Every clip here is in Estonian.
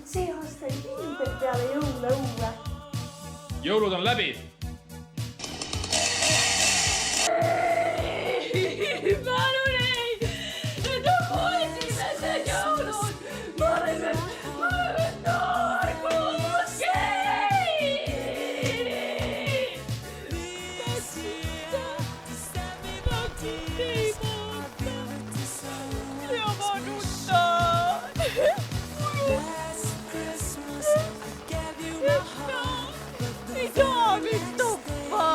see aasta ei kindel peale jõule õue. Jõulud on läbi. Palun ei! Need on mu esimesed jõulud! Ma olen noor kuuski! Ja ma nutan! Ei saa mind tuppa!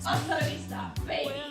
Hasta la vista, baby!